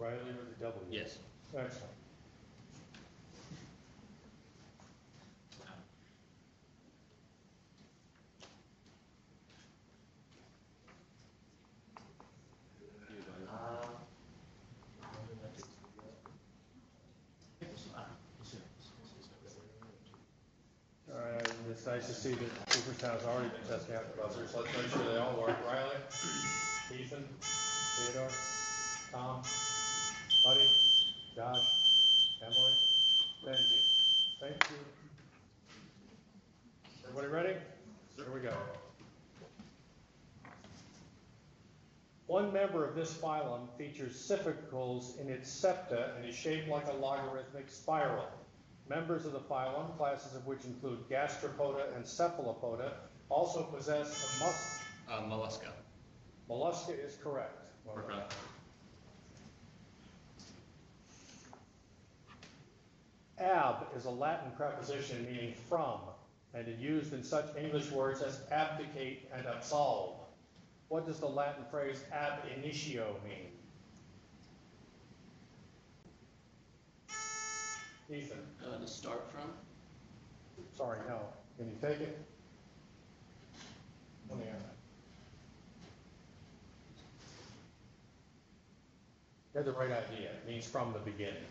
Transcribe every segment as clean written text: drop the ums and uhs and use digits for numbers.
Riley with a W? Yes. Excellent. All right, it's nice to see that Cooperstown's already been testing out the buzzers. Let's make sure they all work. Riley, Ethan, Theodore, Tom, Buddy, Josh, Emily, Benji. Thank you. Everybody ready? Here we go. One member of this phylum features siphicals in its septa and is shaped like a logarithmic spiral. Members of the phylum, classes of which include gastropoda and cephalopoda, also possess a Mollusca. Mollusca is correct. Well done. Ab is a Latin preposition meaning from, and is used in such English words as abdicate and absolve. What does the Latin phrase ab initio mean? Ethan? To start from? Sorry, no. Can you take it? Oneonta. You had the right idea. It means from the beginning.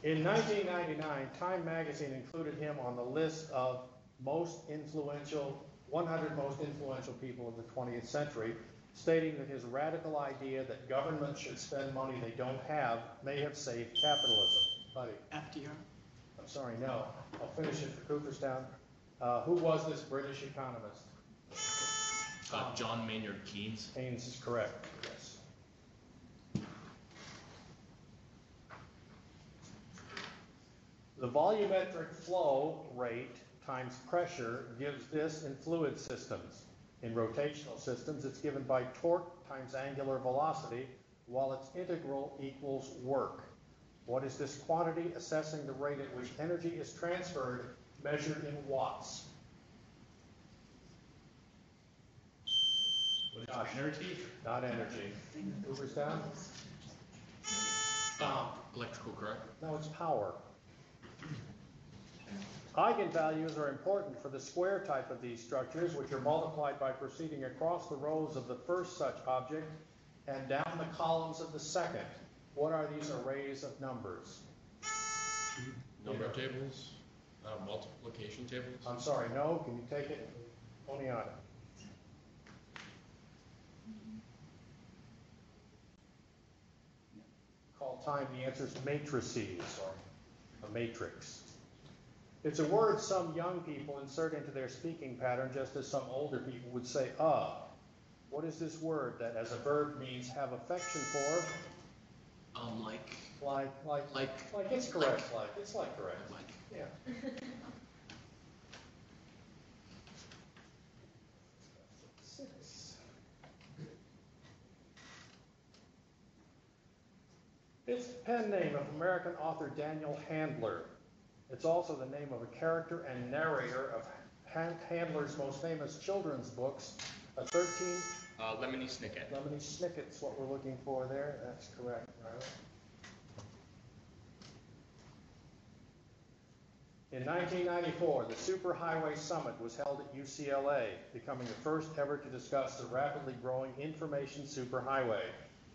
In 1999, Time magazine included him on the list of 100 most influential people of the 20th century, stating that his radical idea that government should spend money they don't have may have saved capitalism. Buddy? FDR? I'm sorry, no. I'll finish it for Cooperstown. Who was this British economist? John Maynard Keynes. Keynes is correct, yes. The volumetric flow rate times pressure gives this in fluid systems. In rotational systems, it's given by torque times angular velocity, while its integral equals work. What is this quantity assessing the rate at which energy is transferred, measured in watts? What is energy? Not energy. Cooperstown? Electrical current? No, it's power. Eigenvalues are important for the square type of these structures, which are multiplied by proceeding across the rows of the first such object and down the columns of the second. What are these arrays of numbers? Number tables? Multiplication tables? I'm sorry, no. Can you take it? Oneonta. Call time, the answer is matrices, or a matrix. It's a word some young people insert into their speaking pattern, just as some older people would say, What is this word that as a verb means have affection for? Like, it's correct, it's correct. Like. Yeah. It's the pen name of American author Daniel Handler. It's also the name of a character and narrator of Handler's most famous children's books, Lemony Snicket. Lemony Snicket's what we're looking for there. That's correct, right? In 1994, the Superhighway Summit was held at UCLA, becoming the first ever to discuss the rapidly growing information superhighway.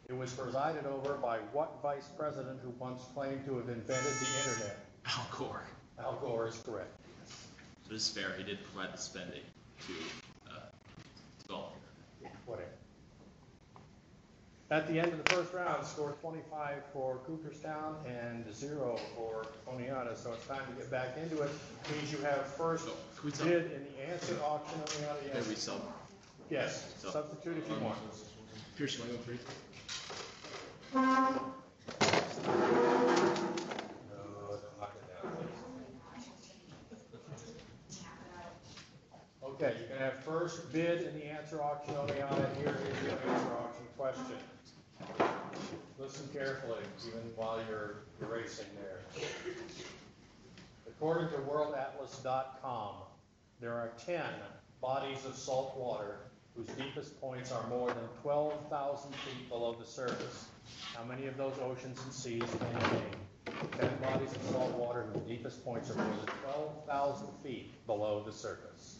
It was presided over by what vice president who once claimed to have invented the internet? Al Gore. Al Gore is correct. So this is fair. He did provide the spending to develop the internet. Whatever. At the end of the first round, score 25 for Cooperstown and 0 for Oneonta. So it's time to get back into it. Means you have first bid in the answer auction. Oneonta. Yes. We sub. Yes. Substitute if you want. Pierce, you want to go 3? Okay, you can have first bid in the answer auction. Oneonta. Here is your answer auction question. Listen carefully, even while you're erasing there. According to worldatlas.com, there are 10 bodies of salt water whose deepest points are more than 12,000 feet below the surface. How many of those oceans and seas can you name? 10 bodies of salt water whose deepest points are more than 12,000 feet below the surface.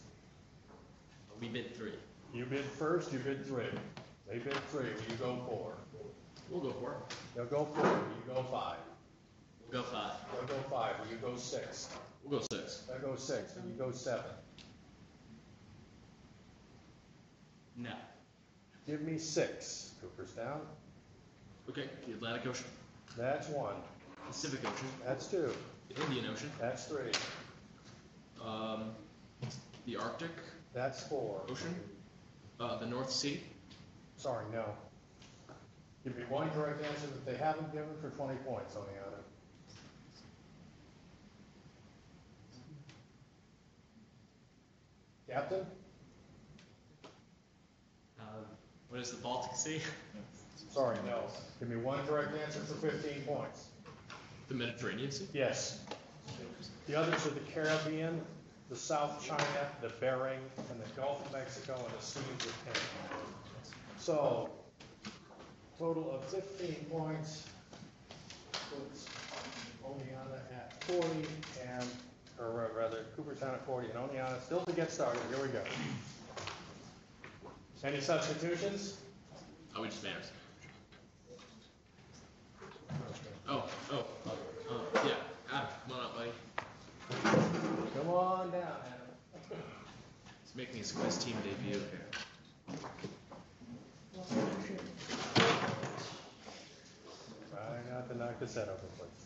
We bid 3. You bid first, you bid 3. They bid 3, will you go 4? We'll go 4. They'll go 4, will you go 5? We'll go 5. They'll go 5, will you go 6? We'll go 6. They'll go 6, will you go 7? No. Give me 6, Cooperstown. Okay, the Atlantic Ocean, That's 1. Pacific Ocean, That's 2. the Indian Ocean, That's 3. the Arctic That's 4. Ocean, the North Sea. Sorry, no. Give me one correct answer that they haven't given for 20 points, Oneonta. Captain? What is the Baltic Sea? Sorry, no. Give me one correct answer for 15 points. The Mediterranean Sea? Yes. The others are the Caribbean, the South China, the Bering, and the Gulf of Mexico, and the Seas of Canada. So, total of 15 points puts Oneonta at 40, and, or rather, Cooperstown at 40, and Oneonta still to get started. Here we go. Any substitutions? Oh, we just made ours. Yeah. Adam, come on up, buddy. Come on down, Adam. He's making his quiz team debut here. Try not to knock the set over, please.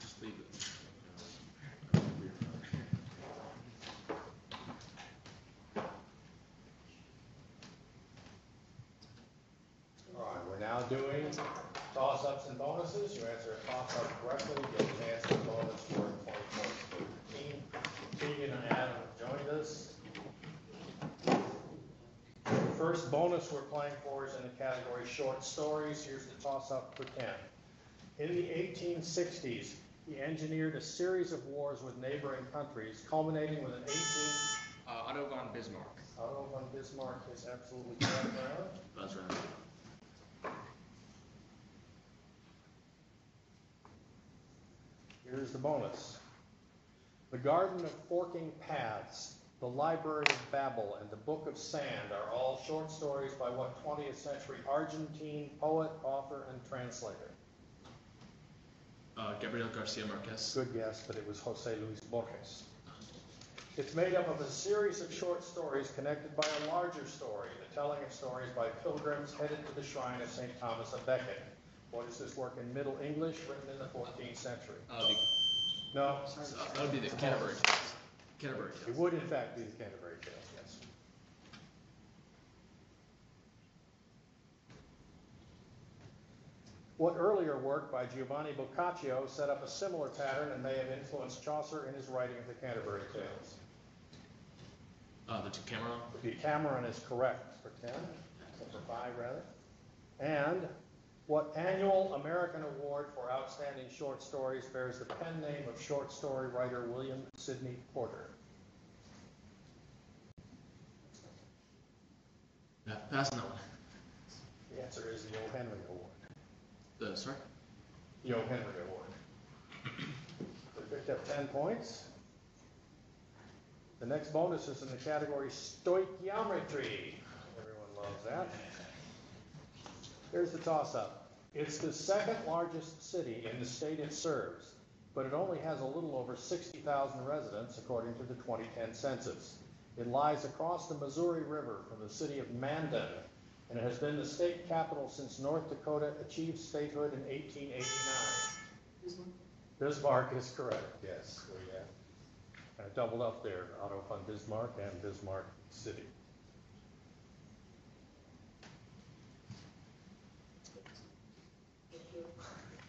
Just leave it. All right, we're now doing toss-ups and bonuses. You answer a toss-up correctly, you get a chance for a bonus for 20 points for your team. Keegan and Adam have joined us. The first bonus we're playing for is in the category short stories. Here's the toss-up for 10. In the 1860s, he engineered a series of wars with neighboring countries, culminating with an Otto von Bismarck. Otto von Bismarck is absolutely correct, Brown. That's right. Here's the bonus. The Garden of Forking Paths, The Library of Babel, and The Book of Sand are all short stories by what 20th century Argentine poet, author, and translator? Gabriel Garcia Marquez. Good guess, but it was Jose Luis Borges. It's made up of a series of short stories connected by a larger story, the telling of stories by pilgrims headed to the shrine of St. Thomas of Becket. What is this work in Middle English, written in the 14th century? No. That would be the Canterbury Tales. Canterbury It Tales. would, in fact, be the Canterbury Tales, yes. What earlier work by Giovanni Boccaccio set up a similar pattern and may have influenced Chaucer in his writing of the Canterbury Tales? The Decameron. The Decameron is correct for 10, or for 5 rather. And what annual American award for outstanding short stories bears the pen name of short story writer William Sidney Porter? Pass on that one. The answer is the O. Henry Award. Sorry? The O. Henry Award. They picked up 10 points. The next bonus is in the category stoichiometry. Everyone loves that. Here's the toss-up. It's the second largest city in the state it serves, but it only has a little over 60,000 residents according to the 2010 census. It lies across the Missouri River from the city of Mandan, and it has been the state capital since North Dakota achieved statehood in 1889. Bismarck is correct, yes. We kind of doubled up there, Otto von Bismarck and Bismarck City.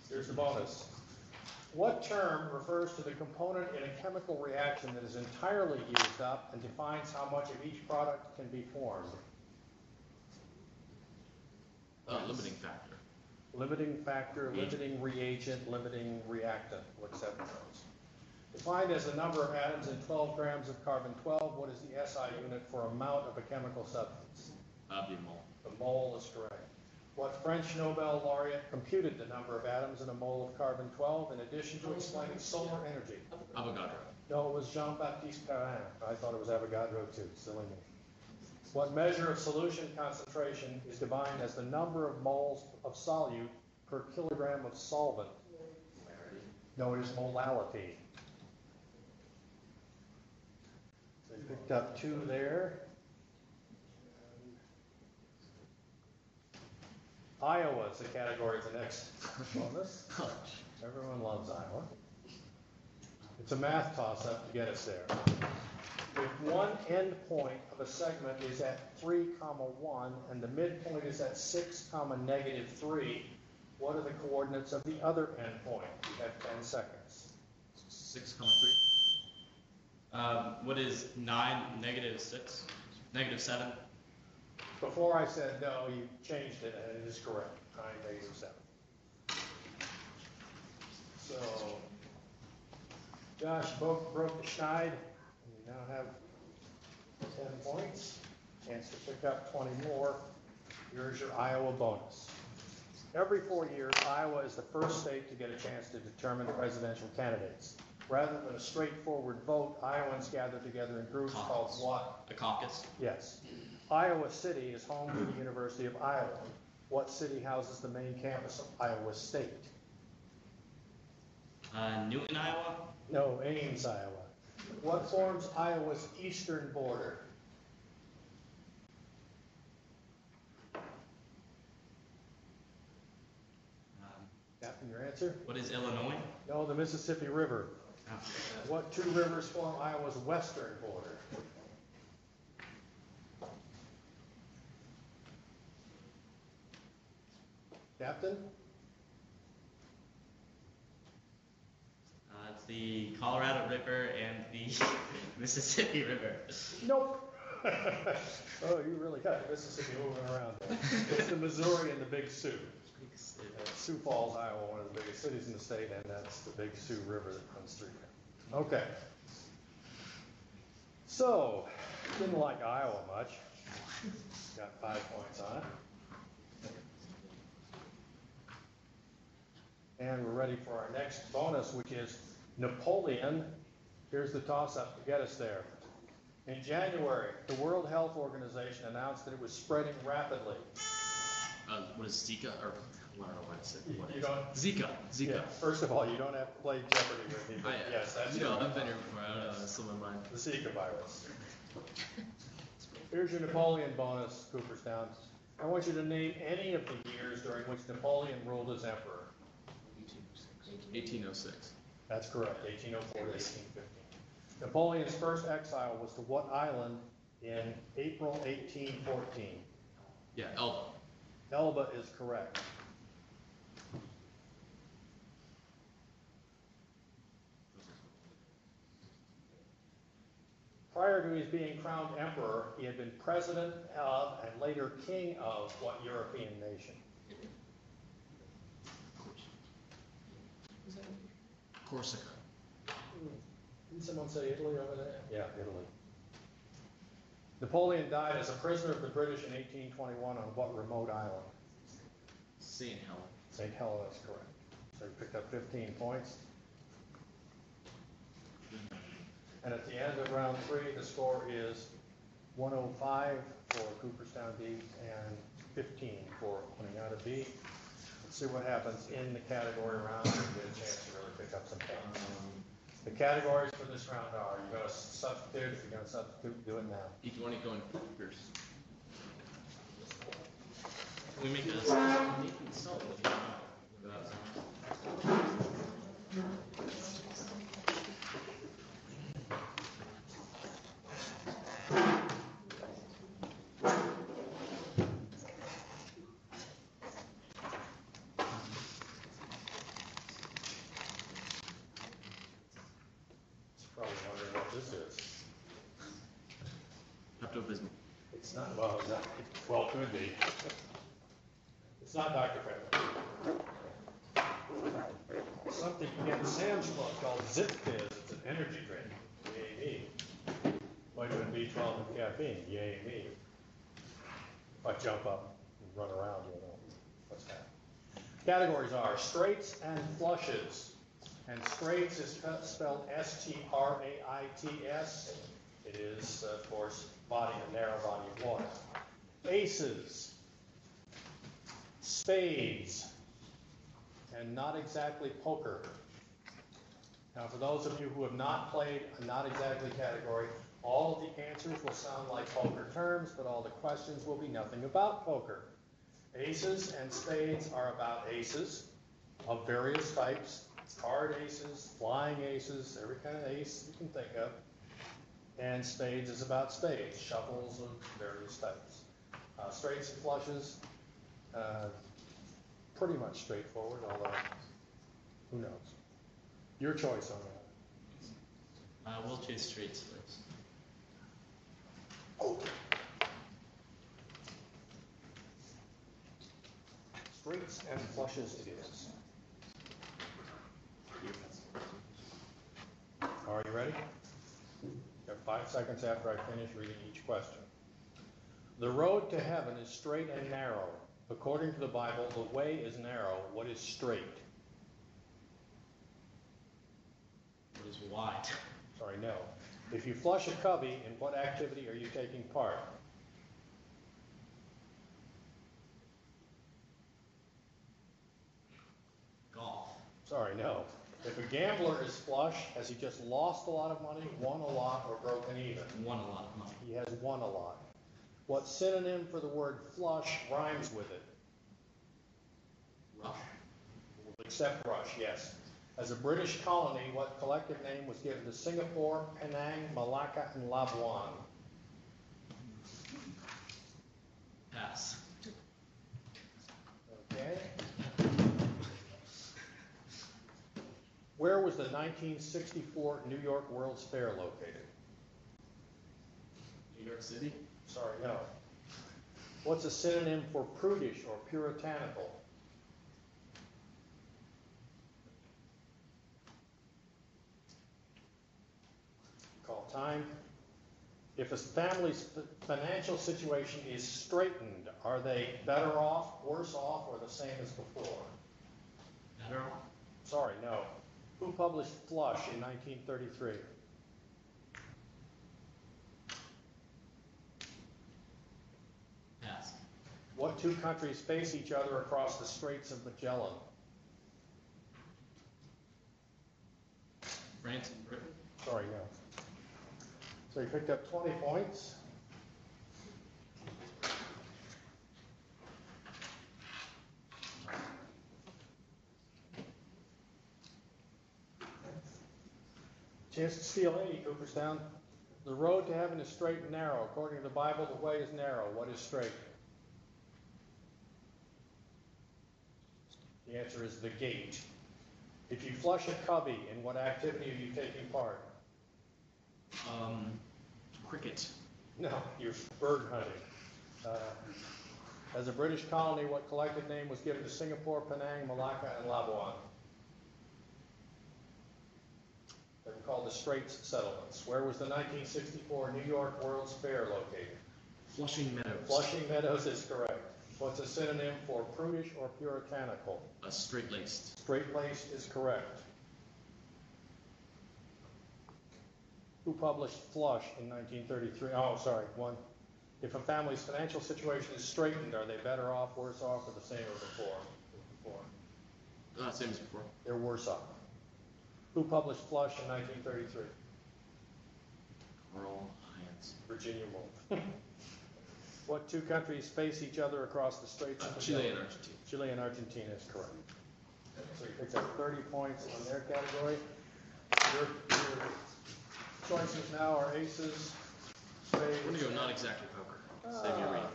Here's the bonus. What term refers to the component in a chemical reaction that is entirely used up and defines how much of each product can be formed? Limiting factor. Limiting factor, limiting reagent, limiting reactant. We'll accept those. It's defined as the number of atoms in 12 grams of carbon-12. What is the SI unit for amount of a chemical substance? The mole. The mole is correct. What French Nobel laureate computed the number of atoms in a mole of carbon-12 in addition to explaining solar energy? Avogadro. No, it was Jean-Baptiste Perrin. I thought it was Avogadro too, silly me. What measure of solution concentration is defined as the number of moles of solute per kilogram of solvent? No, it is molality. So you picked up 2 there. Iowa is the category of the next bonus. Everyone loves Iowa. It's a math toss-up to get us there. If one end point of a segment is at 3, 1, and the midpoint is at 6, -3, what are the coordinates of the other end point? You have 10 seconds. 6,3. What is 9, -6? -7? Before I said no, you changed it, and it is correct. 9, -7. So, Josh broke the schneid. You now have 10 points. Chance to pick up 20 more. Here's your Iowa bonus. Every 4 years, Iowa is the first state to get a chance to determine presidential candidates. Rather than a straightforward vote, Iowans gather together in groups called what? A caucus. Yes. Iowa City is home to the University of Iowa. What city houses the main campus of Iowa State? Newton, Iowa. No, Ames, Iowa. What forms Iowa's eastern border? Captain, your answer? What is Illinois? No, the Mississippi River. Oh. What 2 rivers form Iowa's western border? Captain? It's the Colorado River and the Mississippi River. Nope. Oh, you really got Mississippi moving around there. It's the Missouri and the Big Sioux. Sioux Falls, Iowa, one of the biggest cities in the state, and that's the Big Sioux River that runs through there. Okay. So, didn't like Iowa much. Got 5 points on it. And we're ready for our next bonus, which is Napoleon. Here's the toss-up to get us there. In January, the World Health Organization announced that it was spreading rapidly. What is Zika? Or I don't know what it's. What You is don't- Zika. Zika. Yeah, first of all, you don't have to play Jeopardy with me, but yes, that's No, it. I've been here before. I don't know. It's still in my mind. The Zika virus. Here's your Napoleon bonus, Cooperstown. I want you to name any of the years during which Napoleon ruled as emperor. 1806. That's correct, 1804 to 1815. Napoleon's first exile was to what island in April 1814? Yeah, Elba. Elba is correct. Prior to his being crowned emperor, he had been president of and later king of what European nation? Corsica. Didn't someone say Italy over there? Yeah, Italy. Napoleon died as a prisoner of the British in 1821 on what remote island? St. Helena. St. Helena is correct. So you picked up 15 points. And at the end of round 3, the score is 105 for Cooperstown B and 15 for Oneonta B. Let's see what happens in the category round. You get a chance to really pick up some points. The categories for this round are, you're going to substitute. If you're going to substitute, do it now. Do you want to go in Coopers? Can we make a Probably wondering what this is. Pepto-Bismol. It's not, well, it's not, well, it could be. It's not Dr. Pepper. Something in Sam's Club called Zip Fizz. It's an energy drink. Yay me. Vitamin B12 and caffeine. Yay me. If I jump up and run around, you'll know what's happening. Categories are straights and flushes. And straights is spelled S-T-R-A-I-T-S. It is, of course, body, a narrow body of water. Aces, spades, and not exactly poker. Now, for those of you who have not played a not exactly category, all of the answers will sound like poker terms, but all the questions will be nothing about poker. Aces and spades are about aces of various types. Card aces, flying aces, every kind of ace you can think of. And spades is about spades, shuffles of various types. Straights and flushes, pretty much straightforward, although who knows? Your choice on that. We'll choose straights first. Oh. Straights and flushes it is. Are you ready? You have 5 seconds after I finish reading each question. The road to heaven is straight and narrow. According to the Bible, the way is narrow. What is straight? What is wide? Sorry, no. If you flush a cubby, in what activity are you taking part? Golf. Sorry, no. If a gambler is flush, has he just lost a lot of money, won a lot, or broken even? Won a lot of money. He has won a lot. What synonym for the word flush rhymes with it? Rush. Except rush, yes. As a British colony, what collective name was given to Singapore, Penang, Malacca, and Labuan? Pass. Okay. Where was the 1964 New York World's Fair located? New York City. Sorry, no. What's a synonym for prudish or puritanical? Call time. If a family's financial situation is straightened, are they better off, worse off, or the same as before? Better off. Sorry, no. Who published Flush in 1933? Pass. What two countries face each other across the Straits of Magellan? France and Britain. Sorry, no. So you picked up 20 points. Chance to steal 80, Cooperstown. The road to heaven is straight and narrow. According to the Bible, the way is narrow. What is straight? The answer is the gate. If you flush a cubby, in what activity are you taking part? Cricket. No, you're bird hunting. As a British colony, what collective name was given to Singapore, Penang, Malacca, and Labuan? They were called the Straits Settlements. Where was the 1964 New York World's Fair located? Flushing Meadows. Flushing Meadows is correct. What's a synonym for prudish or puritanical? Straight-laced. Straight-laced is correct. Who published Flush in 1933? Oh, sorry, one. If a family's financial situation is straightened, are they better off, worse off, or the same as before? Same as before. They're worse off. Who published Flush in 1933? Carl Heinz. Virginia Woolf. What two countries face each other across the Straits of Chile Magellan? and Argentina. Chile and Argentina is correct. So you picked up 30 points on their category. Your choices now are aces, spades. We're gonna go not exactly poker. Save your reading.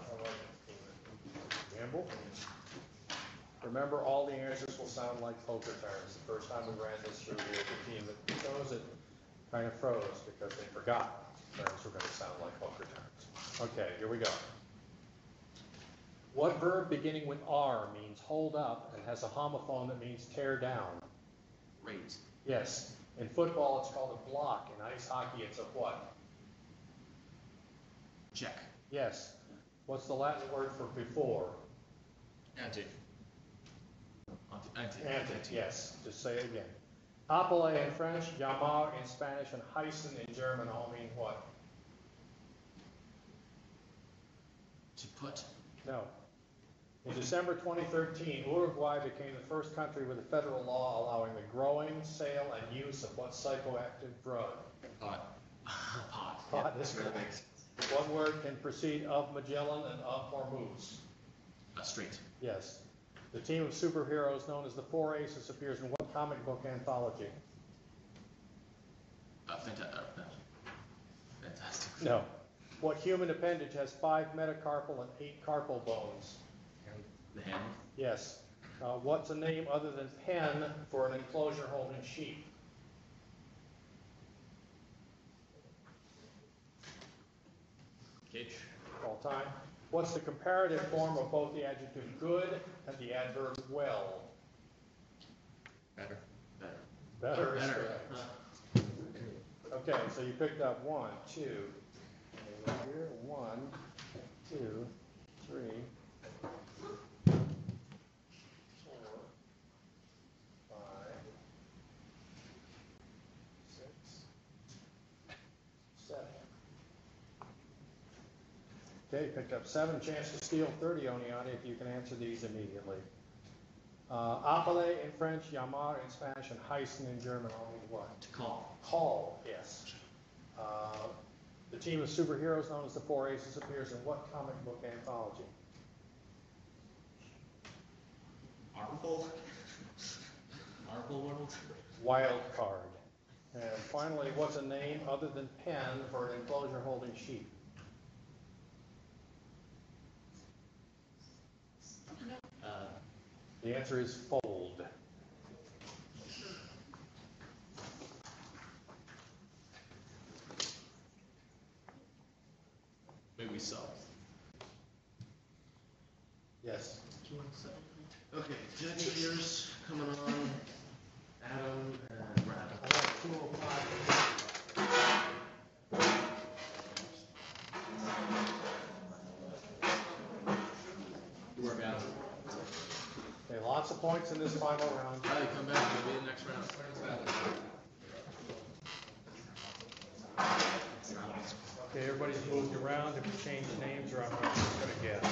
Gamble. Remember, all the answers will sound like poker terms. The first time we ran this through here, the team that chose it kind of froze because they forgot terms were going to sound like poker terms. Okay, here we go. What verb beginning with R means hold up and has a homophone that means tear down? Raise. Yes. In football, it's called a block. In ice hockey, it's a what? Check. Yes. What's the Latin word for before? Ante. Ante, yes. Just say it again. Appelé in French, llamar in Spanish, and heißen in German all mean what? To put. No. In December 2013, Uruguay became the first country with a federal law allowing the growing, sale, and use of what psychoactive drug? Pot. Pot. Pot Yeah, is really correct. makes What word can precede of Magellan and of Hormuz? straight. Yes. The team of superheroes known as the Four Aces appears in what comic book anthology? Fantastic. No. What human appendage has 5 metacarpal and 8 carpal bones? The hand. Yes. What's a name other than pen for an enclosure holding sheep? Cage. All time. What's the comparative form of both the adjective good and the adverb well? Better. Better is Better. correct. Okay, so you picked up 1, 2, here, 1, 2, 3, 4, 5, 6, 7. Okay, you picked up 7. Chance to steal 30, Oneonta, if you can answer these immediately. Appelé in French, llamar in Spanish, and heißen in German all mean what? To call. Call, yes. The team of superheroes known as the Four Aces appears in what comic book anthology? Marvel. Marvel World. Wild Card. And finally, what's a name other than pen for an enclosure holding sheep? The answer is fold. Maybe so. Yes. Okay, Judge here's coming on. Adam and Brad. I have 205. Good work, Adam. Okay, lots of points in this final round. Riley, come back. It'll be the next round. Okay, everybody's moved around. If you change names, or I'm not just going to guess.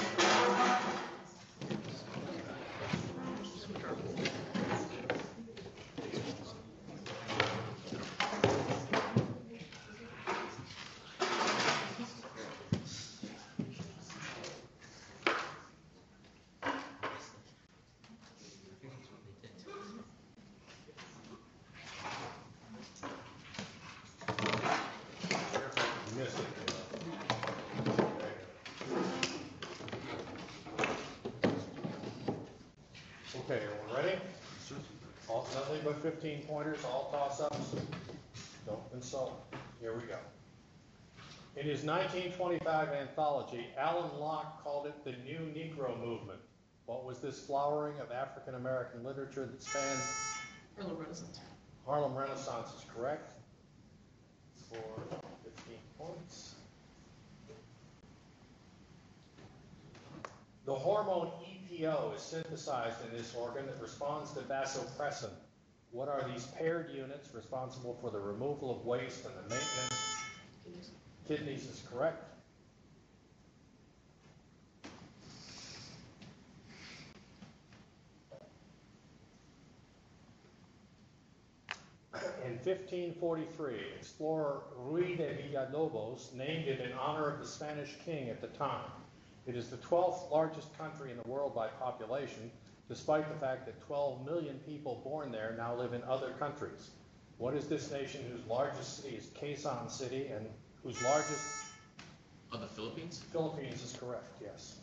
You missed it. Okay, everyone ready? All, nothing but 15 pointers, all toss-ups. Don't consult. Here we go. In his 1925 anthology, Alan Locke called it the New Negro Movement. What was this flowering of African American literature that spanned? Harlem Renaissance. Harlem Renaissance is correct. For 15 points. The hormone EPO is synthesized in this organ that responds to vasopressin. What are these paired units responsible for the removal of waste and the maintenance? Kidneys is correct. In 1543, explorer Ruy de Villalobos named it in honor of the Spanish king at the time. It is the 12th largest country in the world by population, despite the fact that 12 million people born there now live in other countries. What is this nation whose largest city is Quezon City and whose largest? The Philippines? Philippines is correct, yes.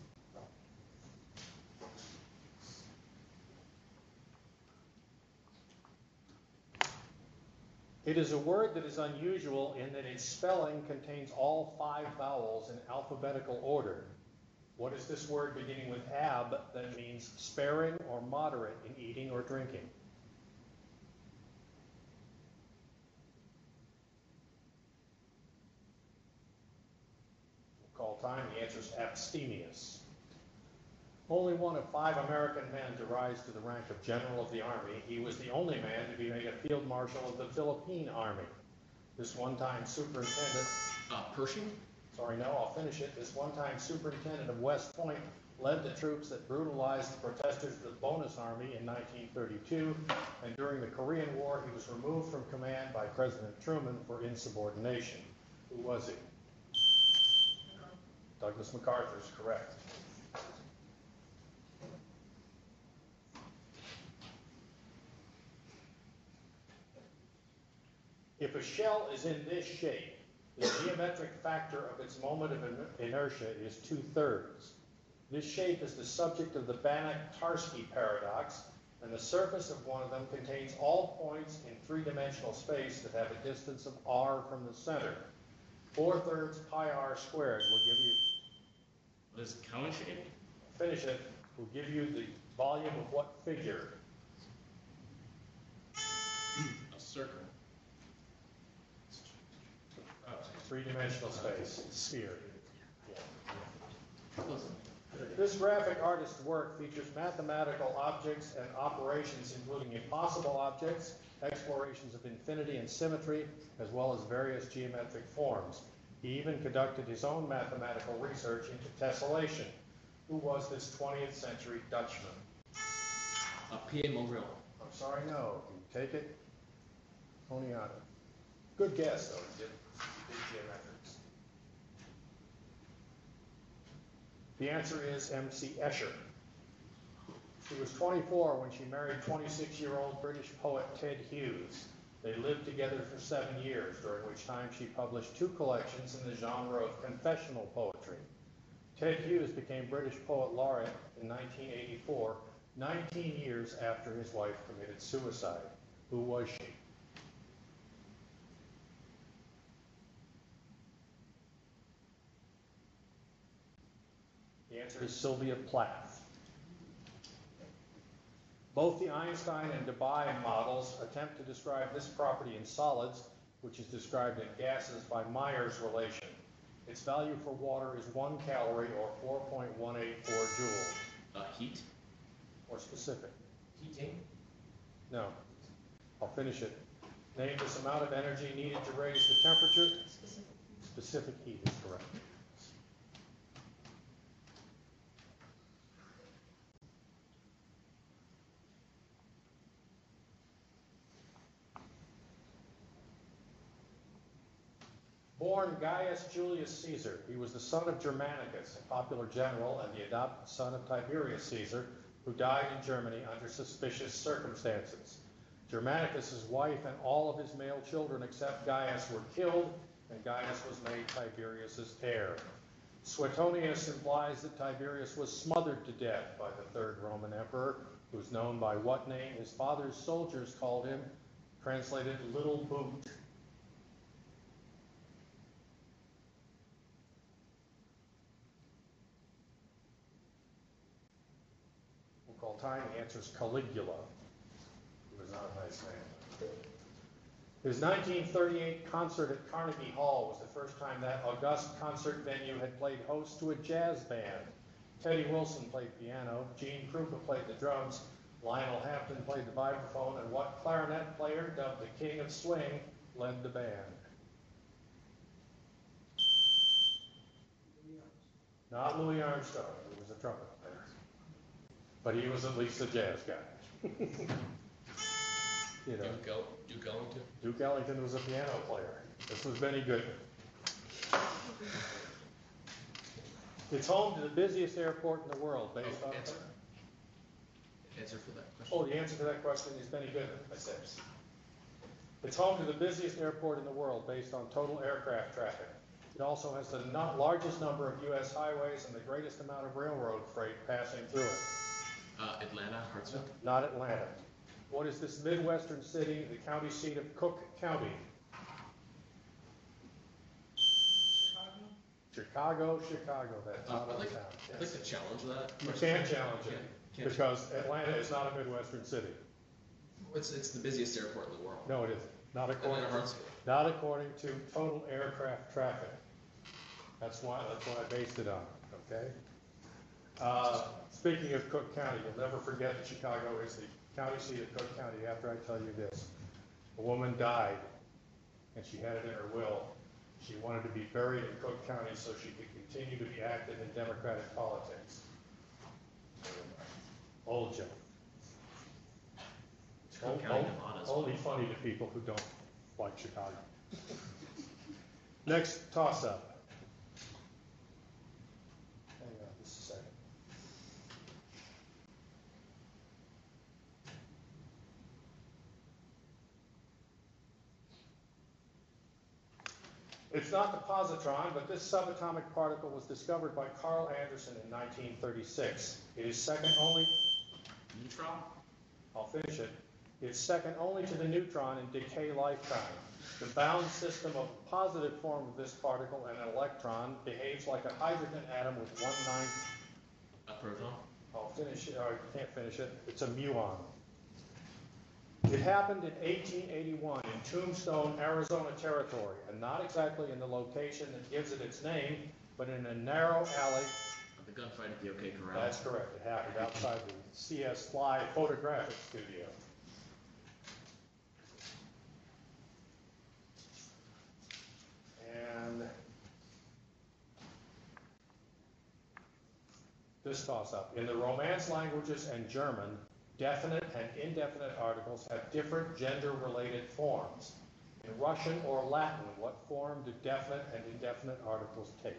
It is a word that is unusual in that its spelling contains all 5 vowels in alphabetical order. What is this word beginning with ab that means sparing or moderate in eating or drinking? all time? The answer is abstemious. Only one of 5 American men to rise to the rank of General of the Army, he was the only man to be made a Field Marshal of the Philippine Army. This one-time superintendent... Pershing? Sorry, no, I'll finish it. This one-time superintendent of West Point led the troops that brutalized the protesters of the Bonus Army in 1932, and during the Korean War, he was removed from command by President Truman for insubordination. Who was he? Douglas MacArthur is correct. If a shell is in this shape, the geometric factor of its moment of inertia is 2/3. This shape is the subject of the Banach-Tarski paradox, and the surface of one of them contains all points in 3-dimensional space that have a distance of r from the center. 4/3 pi r squared will give you... What is cone shape? Finish it. Will give you the volume of what figure? A circle. 3-dimensional space. Sphere. Close enough. This graphic artist's work features mathematical objects and operations including impossible objects, explorations of infinity and symmetry, as well as various geometric forms. He even conducted his own mathematical research into tessellation. Who was this 20th century Dutchman? P.A. Morel. I'm sorry, no. You take it? Oneonta. Good guess, though. You did geometrics. The answer is M.C. Escher. She was 24 when she married 26-year-old British poet Ted Hughes. They lived together for 7 years, during which time she published 2 collections in the genre of confessional poetry. Ted Hughes became British Poet Laureate in 1984, 19 years after his wife committed suicide. Who was she? The answer is Sylvia Plath. Both the Einstein and Debye models attempt to describe this property in solids, which is described in gases by Meyer's relation. Its value for water is 1 calorie or 4.184 joules. Heat? More specific. Heating? No. I'll finish it. Name this amount of energy needed to raise the temperature. Specific heat is correct. Born Gaius Julius Caesar, he was the son of Germanicus, a popular general, and the adopted son of Tiberius Caesar, who died in Germany under suspicious circumstances. Germanicus's wife and all of his male children except Gaius were killed, and Gaius was made Tiberius's heir. Suetonius implies that Tiberius was smothered to death by the third Roman emperor, who's known by what name his father's soldiers called him, translated Little Boot. Call time, the answer is Caligula. He was not a nice man. His 1938 concert at Carnegie Hall was the first time that august concert venue had played host to a jazz band. Teddy Wilson played piano, Gene Krupa played the drums, Lionel Hampton played the vibraphone, and what clarinet player, dubbed the King of Swing, led the band? Not Louis Armstrong, he was a trumpet player. But he was at least a jazz guy. You know, Duke Ellington? Duke Ellington was a piano player. This was Benny Goodman. It's home to the busiest airport in the world based on... Answer for that question. Oh, the answer to that question is Benny Goodman, I said. It's home to the busiest airport in the world based on total aircraft traffic. It also has the largest number of U.S. highways and the greatest amount of railroad freight passing through it. Atlanta, Hartsville? Not Atlanta. What is this Midwestern city, the county seat of Cook County? Chicago. That's not I'd on like town. I'd like to challenge that. You can't challenge it Can't. because Atlanta is not a Midwestern city. It's the busiest airport in the world. No, it isn't. Not according Atlanta, Hartsville. not according to total aircraft traffic. That's what I based it on, okay? Speaking of Cook County, you'll never forget that Chicago is the county seat of Cook County after I tell you this. A woman died, and she had it in her will. She wanted to be buried in Cook County so she could continue to be active in Democratic politics. Old joke. Cook County, Nevada. Only funny to people who don't like Chicago. Next toss-up. Hang on just a second. It's not the positron, but this subatomic particle was discovered by Carl Anderson in 1936. It is second only. Neutron? I'll finish it. It's second only to the neutron in decay lifetime. The bound system of the positive form of this particle and an electron behaves like a hydrogen atom with 1/9. A proton? I'll finish it, or I can't finish it. It's a muon. It happened in 1881 in Tombstone, Arizona territory, and not exactly in the location that gives it its name, but in a narrow alley. The gunfight at the OK Corral. That's correct. It happened outside the C.S. Fly photographic studio. And this toss-up. In the Romance languages and German, definite and indefinite articles have different gender-related forms. In Russian or Latin, what form do definite and indefinite articles take?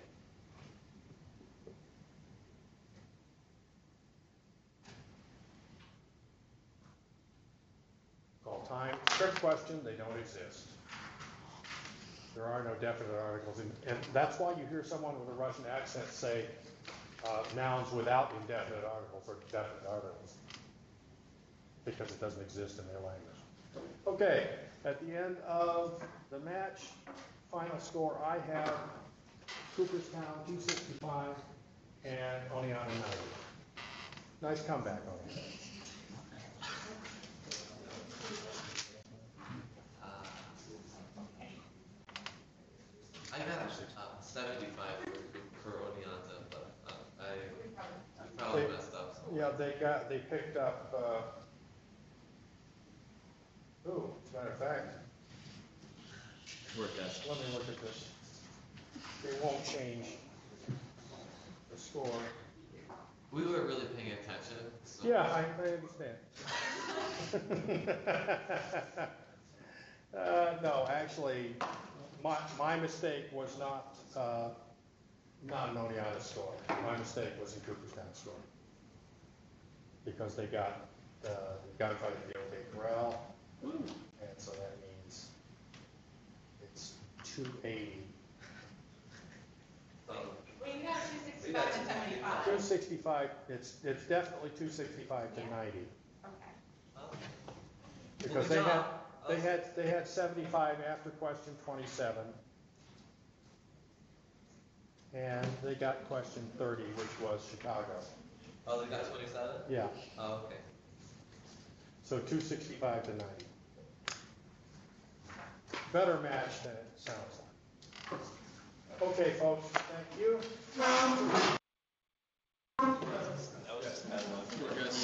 Call time. Trick question, they don't exist. There are no definite articles, and that's why you hear someone with a Russian accent say nouns without indefinite articles or definite articles, because it doesn't exist in their language. Okay, at the end of the match, final score I have Cooperstown 265 and Oneonta 90. Nice comeback, Oneonta. I got 75 for Oneonta, but I probably messed up. So. Yeah, they picked up. As a matter of fact, Work guess. let me look at this. It won't change the score. We were really paying attention. So. Yeah, I understand. No, actually, my mistake was not an Oneonta score. My mistake was in Cooperstown score. Because they got gunfight at the OK Corral, and so that means it's 280. So, Well, you got 265 and 75. 265, it's definitely 265 to 90. Okay. well, Because good they had 75 after question 27. And they got question 30, which was Chicago. Oh, they got 27? Yeah, Oh, okay. so 265 to 90. Better match than it sounds like. Okay, folks, thank you.